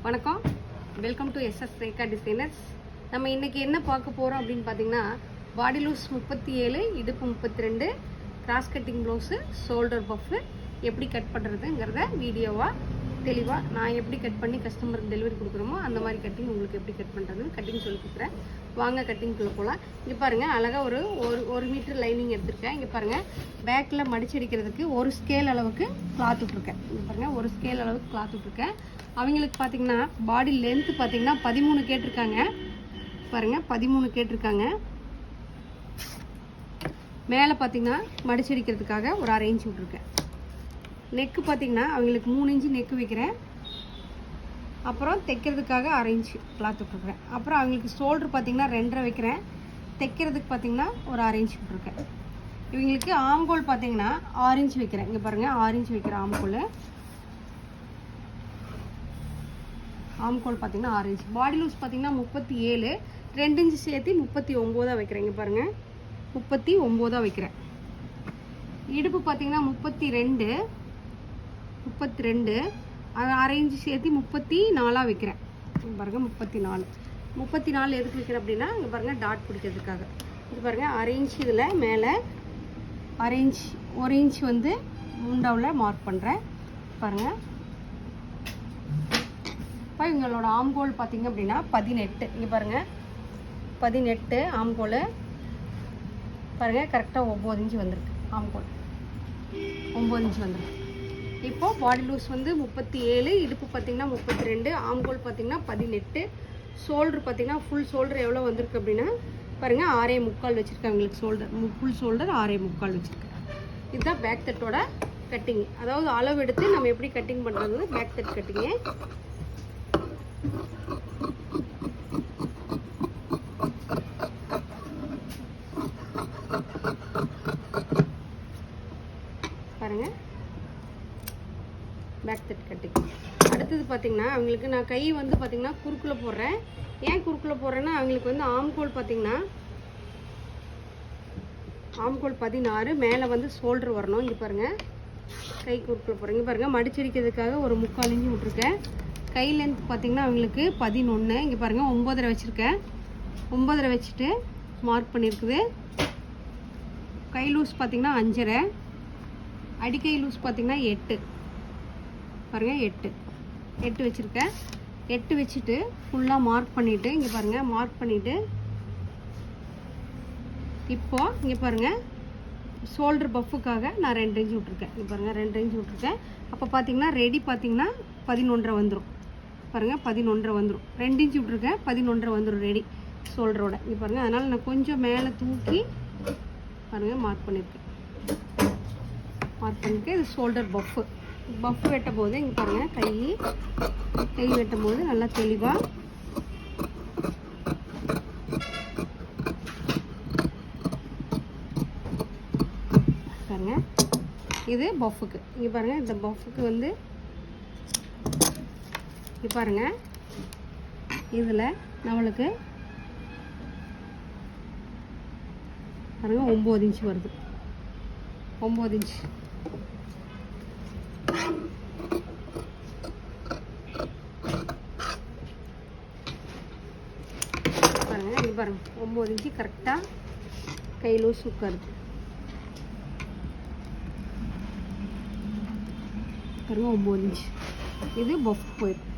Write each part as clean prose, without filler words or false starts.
வணக்கம், welcome to SS Rekha designers. நம்ம இன்றைக்கி என்ன பார்க்க போகிறோம் அப்படின்னு பார்த்தீங்கன்னா, பாடி லூஸ் 37, இடுப்பு 32, cross cutting blouse, shoulder puff எப்படி கட் பண்ணுறதுங்கிறத வீடியோவாக தெளிவாக நான் எப்படி கட் பண்ணி கஸ்டமருக்கு டெலிவரி கொடுக்குறோமோ அந்த மாதிரி கட்டிங் உங்களுக்கு எப்படி கட் பண்ணுறதுன்னு கட்டிங் சொல்லி கொடுக்குறேன். வாங்க கட்டிங்குள்ளே போகலாம். இங்கே பாருங்கள், அழகாக ஒரு மீட்டர் லைனிங் எடுத்திருக்கேன். இங்கே பாருங்கள், பேக்கில் மடிச்சடிக்கிறதுக்கு ஒரு ஸ்கேல் அளவுக்கு கிளாத் விட்ருக்கேன். இங்கே பாருங்கள், ஒரு ஸ்கேல் அளவுக்கு கிளாத் விட்ருக்கேன். அவங்களுக்கு பார்த்திங்கன்னா பாடி லென்த்து பார்த்திங்கன்னா 13 கேட்டிருக்காங்க. பாருங்கள், 13 கேட்டிருக்காங்க. மேலே பார்த்திங்கன்னா மடிச்சடிக்கிறதுக்காக ஒரு 1/2 இன்ச் விட்ருக்கேன். நெக்கு பார்த்திங்கன்னா அவங்களுக்கு 3 இன்ச்சு நெக்கு வைக்கிறேன். அப்புறம் தைக்கிறதுக்காக 1/2 இன்ச்சு கிளாத் விட்ருக்குறேன். அப்புறம் அவங்களுக்கு ஷோல்டர் பார்த்திங்கன்னா 2.5 வைக்கிறேன். தைக்கிறதுக்கு பார்த்திங்கன்னா ஒரு 1/2 இன்ச் விட்ருக்கேன். இவங்களுக்கு ஆம்கோல் பார்த்திங்கன்னா 6 இன்ச் வைக்கிறேன். இங்கே பாருங்கள், 6 இன்ச் வைக்கிறேன் ஆம்கோல். பார்த்திங்கன்னா 6 இன்ச். பாடி லூஸ் பார்த்திங்கன்னா 37, 2 இன்ச்சு சேர்த்து 39 வைக்கிறேன். இங்கே பாருங்கள், 39 வைக்கிறேன். இடுப்பு பார்த்திங்கன்னா 32, 1/2 இன்ச்சு சேர்த்து 34 வைக்கிறேன். இங்கே பாருங்கள், 34 எதுக்கு வைக்கிறேன் அப்படின்னா, இங்கே பாருங்கள் டாட் பிடிக்கிறதுக்காக. இங்கே பாருங்கள் 1/2 இன்ச் இதில் மேலே 1 இன்ச் வந்து முண்டாவில் மார்க் பண்ணுறேன். பாருங்கள், இப்போ இவங்களோட ஆம்கோல் பார்த்திங்க அப்படின்னா 18. இங்கே பாருங்கள், 18 ஆம்கோல். பாருங்கள், கரெக்டாக 9 இன்ச்சு வந்திருக்கு. ஆம்கோல் 9 இன்ச்சு வந்திருக்கு. இப்போது பாடி லூஸ் வந்து 37, இடுப்பு பார்த்திங்கன்னா 32, ஆம்கோல் பார்த்திங்கன்னா 18, ஷோல்டர் பார்த்திங்கன்னா ஃபுல் ஷோல்டர் எவ்வளோ வந்திருக்கு அப்படின்னா பாருங்கள் 6.75 வச்சுருக்கேன். அவங்களுக்கு ஃபுல் ஷோல்டர் 6.75 வச்சுருக்கேன். இதுதான் பேக் தட்டோட கட்டிங். அதாவது அளவு எடுத்து நம்ம எப்படி கட்டிங் பண்ணுறது பேக் தட் கட்டிங்கு. பாருங்கள், பேக் தட் கட்டிங். அடுத்தது பார்த்திங்கன்னா அவங்களுக்கு நான் கை வந்து பார்த்திங்கன்னா குறுக்கில் போடுறேன். ஏன் குறுக்கில் போடுறேன்னா, அவங்களுக்கு வந்து ஆம்கோல் பார்த்திங்கன்னா ஆம்கோல் 16, மேலே வந்து ஷோல்டர் வரணும். இங்கே பாருங்கள், கை குறுக்கில் போடுறேன். இங்கே பாருங்கள், மடிச்சடிக்கிறதுக்காக ஒரு 3/4 இன்ச்சு விட்ருக்கேன். கை லென்த் பார்த்திங்கன்னா அவங்களுக்கு 11. இங்கே பாருங்கள், 9.5 வச்சுருக்கேன். 9.5 வச்சுட்டு மார்க் பண்ணியிருக்குது. கை லூஸ் பார்த்திங்கன்னா 5.5, அடிக்கை லூஸ் பார்த்திங்கன்னா 8. பாருங்கள், 8 வச்சுருக்கேன். 8 வச்சுட்டு ஃபுல்லாக மார்க் பண்ணிவிட்டு, இங்கே பாருங்கள் மார்க் பண்ணிவிட்டு, இப்போது இங்கே பாருங்கள் ஷோல்டர் பஃபுக்காக நான் 2 இன்ச்சு விட்ருக்கேன். இங்கே பாருங்கள் 2 இன்ச்சு விட்ருக்கேன். அப்போ பார்த்திங்கன்னா ரெடி பார்த்திங்கன்னா 11.5 வந்துடும். பாருங்கள், 11.5 வந்துடும். 2 இன்ச்சு விட்ருக்கேன், 11.5 வந்துடும் ரெடி ஷோல்டரோட. இங்கே பாருங்கள், அதனால் நான் கொஞ்சம் மேலே தூக்கி பாருங்கள் மார்க் பண்ணியிருக்கேன். இது ஷோல்டர் பஃப் வெட்டும் போது இங்கே பாருங்கள், கை வெட்டும் போது நல்லா தெளிவாக பாருங்கள். இது பஃபுக்கு. இங்கே பாருங்கள், இந்த பஃபுக்கு வந்து இங்கே பாருங்கள், இதில் நம்மளுக்கு பாருங்கள் 9 இன்ச்சு வருது. 9 இன்ச்சு. பாருங்கள், இங்கே பாருங்கள் 9 இன்ச்சு கரெக்டாக கை லூஸ் உட்காருது. பாருங்கள் 9 இன்ச்சு. இது பஃப் போயிருக்கு.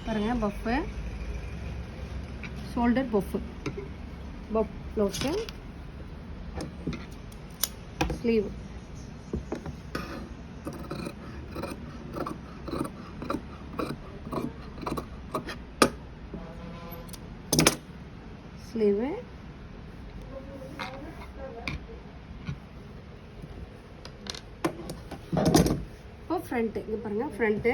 பாருங்கள், puff shoulder puff blouse, sleeve. Sleeve. இப்போ ஃப்ரண்ட்டு. இங்கே பாருங்கள், ஃப்ரண்ட்டு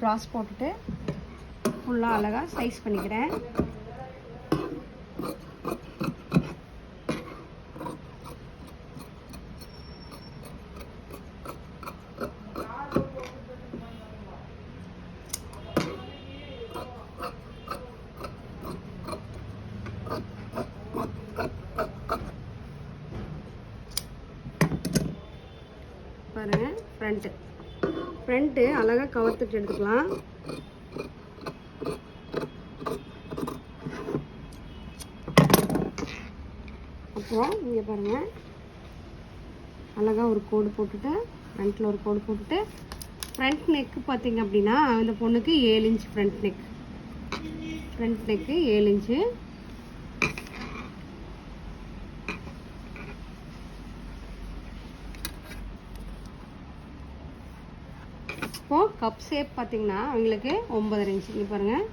கிராஸ் போட்டுட்டு ஃபுல்லாக அழகாக சைஸ் பண்ணிக்கிறேன். பாருங்கள் ஃப்ரண்ட்டு அழகாக கவர்த்துட்டு எடுத்துக்கலாம். அப்புறம் இங்கே பாருங்கள், அழகாக ஒரு கோடு போட்டுட்டு, ஃப்ரண்ட்டில் ஒரு கோடு போட்டுட்டு, ஃப்ரண்ட் நெக்கு பார்த்தீங்க அப்படின்னா இந்த பொண்ணுக்கு 7 இன்ச் ஃப்ரண்ட் நெக்கு 7 இன்ச்சு. இப்போது கப் ஷேப் பார்த்தீங்கன்னா அவங்களுக்கு 9.5 இன்ச்சு. இங்கே பாருங்கள்,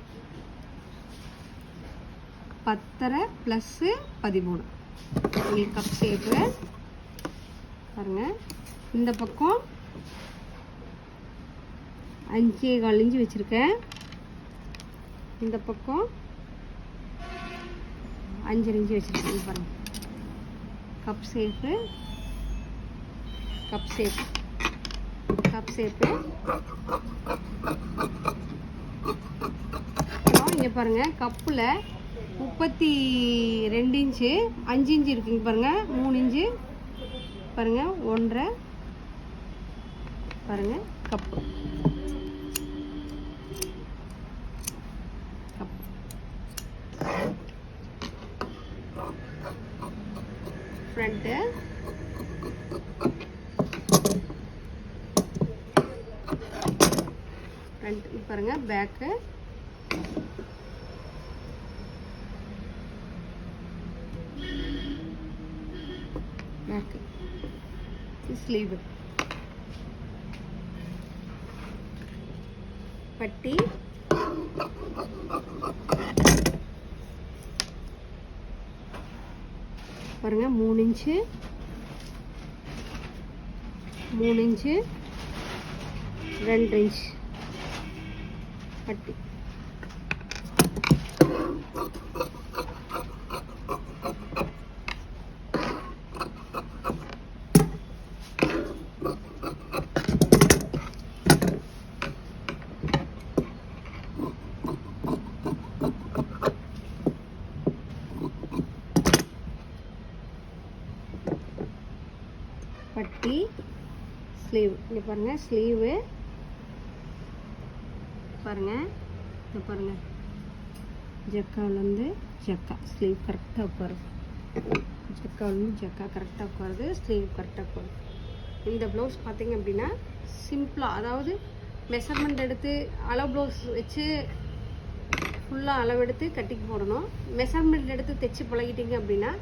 10.5 + 13 உங்களுக்கு கப் ஷேப்பு பாருங்கள். இந்த பக்கம் 5.25 இன்ச்சு வச்சுருக்கேன். இந்த பக்கம் 5.5 இன்ச்சு வச்சுருக்கேன். பாருங்கள், கப் ஷேப்பு அப்புறம் இங்கே பாருங்கள், கப்பில் 32 இன்ச்சு 5 இன்ச்சு இருக்குங்க பாருங்கள், 3 இன்ச்சு பாருங்கள், 1.5 பாருங்கள் கப்பு ஃப்ரண்ட்டு, பாருங்கள் பேக்கு, ஸ்லீவு, பட்டி, பாருங்க 3 இன்ச்சு 2 இன்ச் பட்டி. பட்டி, ஸ்லீவ். இங்கே பாருங்கள், ஸ்லீவு பாருங்கள், இங்கே பாருங்கள், ஜக்காவிலேருந்து ஜக்கா, ஸ்லீவ் கரெக்டாக உட்காருது. ஜக்காவிலேருந்து ஜக்கா கரெக்டாக உட்காருது, ஸ்லீவ் கரெக்டாக உட்காருது. இந்த ப்ளவுஸ் பார்த்தீங்க அப்படின்னா சிம்பிளாக, அதாவது மெஷர்மெண்ட் எடுத்து அளவு ப்ளவுஸ் வச்சு ஃபுல்லாக அளவெடுத்து கட்டிக்கு போடணும். மெஷர்மெண்ட் எடுத்து தைச்சி பழகிட்டீங்க அப்படின்னா,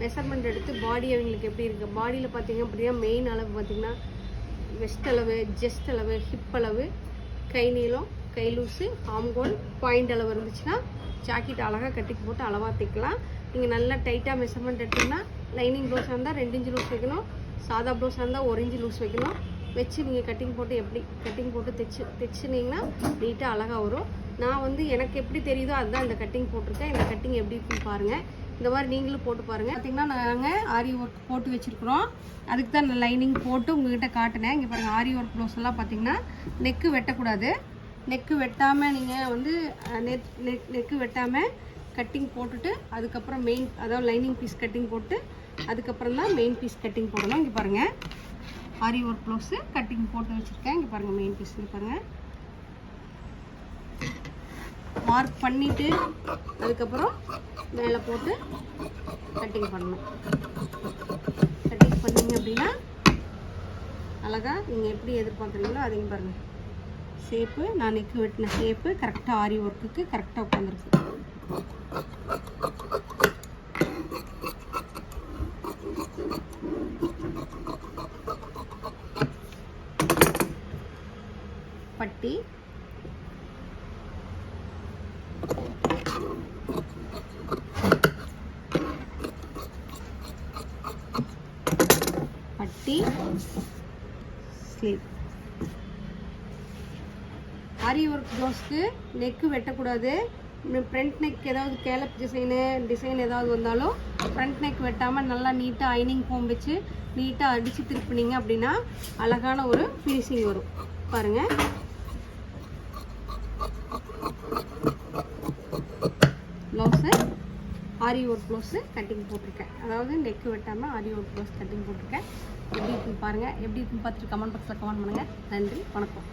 மெஷர்மெண்ட் எடுத்து பாடி அவங்களுக்கு எப்படி இருக்குது, பாடியில் பார்த்தீங்க அப்படின்னா மெயின் அளவு பார்த்திங்கன்னா வெஸ்ட் அளவு, ஜெஸ்ட் அளவு, ஹிப் அளவு, கை நீளம், கை லூஸு, ஆம்கோல், பாயிண்ட் அளவு இருந்துச்சுன்னா ஜாக்கெட் அழகாக கட்டிக்கு போட்டு அளவாக தைக்கலாம். நீங்கள் நல்லா டைட்டாக மெஷர்மெண்ட் எடுத்திங்கன்னா, லைனிங் ப்ளவுஸாக இருந்தால் 2 இன்ச்சு லூஸ் வைக்கணும், சாதா ப்ளவுஸாக இருந்தால் 1 இன்ச்சு லூஸ் வைக்கணும். வச்சு நீங்கள் கட்டிங் போட்டு எப்படி கட்டிங் போட்டு தைச்சினிங்கன்னா நீட்டாக அழகாக வரும். நான் வந்து எனக்கு எப்படி தெரியுதோ அதுதான் இந்த கட்டிங் போட்டிருக்கேன். இந்த கட்டிங் எப்படி இருக்குன்னு பாருங்கள். இந்த மாதிரி நீங்களும் போட்டு பாருங்கள். பார்த்திங்கன்னா நாங்கள் ஆரி ஒர்க் போட்டு வச்சுருக்குறோம். அதுக்கு தான் நான் லைனிங் போட்டு உங்கள்கிட்ட காட்டினேன். இங்கே பாருங்கள், ஆரி ஒர்க் ப்ளவுஸ் எல்லாம் பார்த்திங்கன்னா நெக்கு வெட்டக்கூடாது. நெக்கு வெட்டாமல் நீங்கள் வந்து நெக்கு வெட்டாமல் கட்டிங் போட்டுட்டு அதுக்கப்புறம் மெயின், அதாவது லைனிங் பீஸ் கட்டிங் போட்டு அதுக்கப்புறம் தான் மெயின் பீஸ் கட்டிங் போடணும். இங்கே பாருங்கள், ஆரி ஒர்க் ப்ளவுஸு கட்டிங் போட்டு வச்சுருக்கேன். இங்கே பாருங்கள், மெயின் பீஸ் இங்கே பாருங்கள், மார்க் பண்ணிவிட்டு அதுக்கப்புறம் மேலே போட்டு கட்டிங் பண்ணணும். கட்டிங் பண்ணிங்க அப்படின்னா அழகாக நீங்கள் எப்படி எதிர்பார்க்குறீங்களோ அதையும் பாருங்கள். ஷேப்பு, நான் நெக்கு வெட்டின ஷேப்பு கரெக்டாக ஆரி ஒர்க்குக்கு கரெக்டாக உட்காந்துருக்கு. பட்டி, பட்டி, ஸ்லீவ். ஆரி ஒர்க் ப்ளவுஸ்க்கு நெக்கு வெட்டக்கூடாது. ஃப்ரண்ட் நெக் ஏதாவது கேலப் டிசைன் ஏதாவது வந்தாலும் ஃப்ரண்ட் நெக் வெட்டாமல் நல்லா நீட்டாக ஐனிங் ஃபோம் வச்சு நீட்டாக அடித்து திருப்பினீங்க அப்படின்னா அழகான ஒரு ஃபினிஷிங் வரும். பாருங்கள், ப்ளவுஸு ஆரி ஒர்க் ப்ளவுஸு கட்டிங் போட்டிருக்கேன். அதாவது நெக்கு வெட்டாமல் ஆரி ஒர்க் ப்ளவுஸ் கட்டிங் போட்டிருக்கேன். எப்படி இருக்குன்னு பாருங்கள். எப்படி இருக்குன்னு பார்த்துட்டு கமெண்ட் பாக்ஸில் கமெண்ட் பண்ணுங்கள். நன்றி, வணக்கம்.